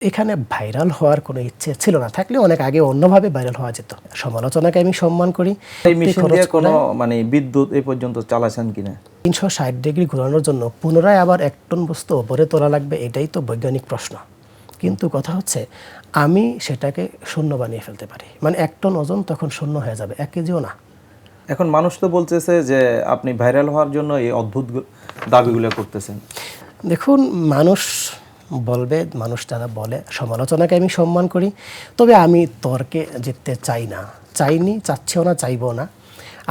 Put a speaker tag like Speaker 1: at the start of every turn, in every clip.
Speaker 1: এখানে ভাইরাল হওয়ার কোনো ইচ্ছে ছিল না, থাকলে অনেক আগে অন্যভাবে ভাইরাল হওয়া যেত। সমালোচনাকে আমি সম্মান করি।
Speaker 2: এই মেশিন দিয়ে কোনো বিদ্যুৎ এই পর্যন্ত চালাছেন কিনা?
Speaker 1: 360 ডিগ্রি ঘোরানোর জন্য পুনরায় আবার 1 টন বস্তু উপরে তোলা লাগবে, এটাই তো বৈজ্ঞানিক প্রশ্ন। কিন্তু কথা হচ্ছে আমি সেটাকে শূন্য বানিয়ে ফেলতে পারি, মানে 1 টন ওজন তখন শূন্য হয়ে যাবে, 1 কেজিও না।
Speaker 2: এখন মানুষ তো বলতেছে যে আপনি ভাইরাল হওয়ার জন্য এই অদ্ভুত দাবিগুলো করতেছেন।
Speaker 1: দেখুন, মানুষ বলবে, মানুষ যারা বলে, সমালোচনাকে আমি সম্মান করি। তবে আমি তর্কে জিততে চাই না, চাইনি, চাচ্ছেও না, চাইবো না।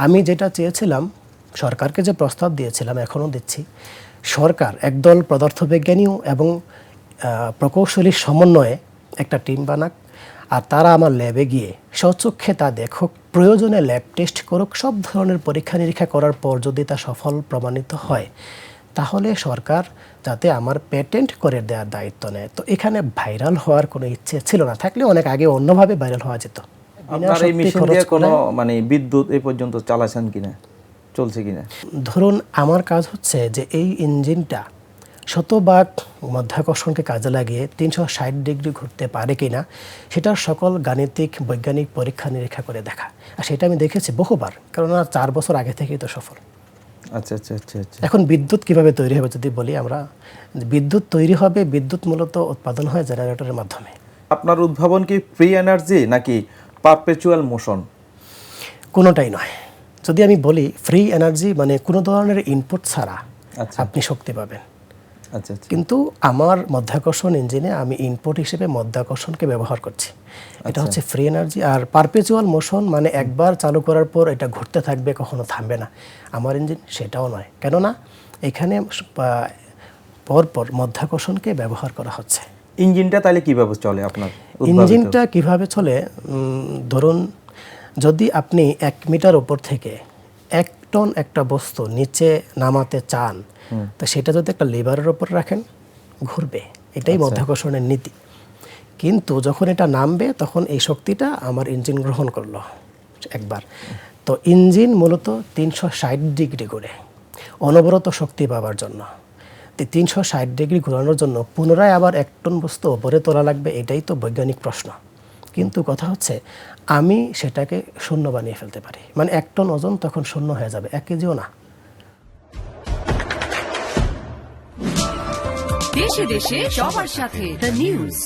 Speaker 1: আমি যেটা চেয়েছিলাম, সরকারকে যে প্রস্তাব দিয়েছিলাম, এখনও দিচ্ছি, সরকার একদল পদার্থবিজ্ঞানী এবং প্রকৌশলীর সমন্বয়ে একটা টিম বানাক, আর তারা আমার ল্যাবে গিয়ে স্বচক্ষে তা দেখুক, প্রয়োজনে ল্যাব টেস্ট করুক, সব ধরনের পরীক্ষা নিরীক্ষা করার পর যদি তা সফল প্রমাণিত হয়, তাহলে সরকার যাতে আমার পেটেন্ট করে দেওয়ার দায়িত্ব নেয়। তো এখানে ভাইরাল হওয়ার কোনো ইচ্ছে ছিল না, থাকলে অনেক আগে অন্যভাবে ভাইরাল হওয়া যেত।
Speaker 2: আপনার এই মেশিন দিয়ে কোনো বিদ্যুৎ এই পর্যন্ত চালাছেন কিনা, চলছে কিনা?
Speaker 1: ধরুন, আমার কাজ হচ্ছে যে এই ইঞ্জিনটা শতভাগ মাধ্যাকর্ষণকে কাজে লাগিয়ে 360 ডিগ্রি ঘুরতে পারে কিনা সেটার সকল গাণিতিক বৈজ্ঞানিক পরীক্ষা নিরীক্ষা করে দেখা। আর সেটা আমি দেখেছি বহুবার, কারণ 4 বছর আগে থেকেই তো সফল।
Speaker 2: আচ্ছা আচ্ছা আচ্ছা আচ্ছা।
Speaker 1: এখন বিদ্যুৎ কিভাবে তৈরি হবে যদি বলি, আমরা বিদ্যুৎ তৈরি হবে, বিদ্যুৎ মূলত উৎপাদন হয় জেনারেটরের মাধ্যমে।
Speaker 2: আপনার উদ্ভাবন কি ফ্রি এনার্জি নাকি পারপেচুয়াল মোশন?
Speaker 1: কোনোটাই নয়। যদি আমি বলি ফ্রি এনার্জি মানে কোনো ধরনের ইনপুট ছাড়া আপনি শক্তি পাবেন।
Speaker 2: আচ্ছা আচ্ছা।
Speaker 1: কিন্তু আমার মাধ্যাকর্ষণ ইঞ্জিনে আমি ইনপুট হিসেবে মাধ্যাকর্ষণকে ব্যবহার করছি, এটা হচ্ছে ফ্রি এনার্জি। আর পারপেচুয়াল মোশন মানে একবার চালু করার পর এটা ঘুরতে থাকবে, কখনো থামবে না। আমার ইঞ্জিন সেটাও নয়, কেননা এখানে পরপর মাধ্যাকর্ষণকে ব্যবহার করা হচ্ছে।
Speaker 2: ইঞ্জিনটা তাহলে কিভাবে চলে আপনার?
Speaker 1: ইঞ্জিনটা কিভাবে চলে, ধরুন যদি আপনি 1 মিটার উপর থেকে 1 টন একটা বস্তু নিচে নামাতে চান, তো সেটা যদি একটা লিভারের উপর রাখেন, ঘুরবে, এটাই মাধ্যাকর্ষণের নীতি। কিন্তু যখন এটা নামবে, তখন এই শক্তিটা আমার ইঞ্জিন গ্রহণ করলো একবার। তো ইঞ্জিন মূলত 360 ডিগ্রি ঘুরে অনবরত শক্তি পাওয়ার জন্য। 360 ডিগ্রি ঘোরানোর জন্য পুনরায় আবার 1 টন বস্তু উপরে তোলা লাগবে, এটাই তো বৈজ্ঞানিক প্রশ্ন। কিন্তু কথা হচ্ছে আমি সেটাকে শূন্য বানিয়ে ফেলতে পারি, মানে 1 টন ওজন তখন শূন্য হয়ে যাবে, 1 কেজিও না।
Speaker 3: দেশে দেশে সবার সাথে দ্য নিউজ।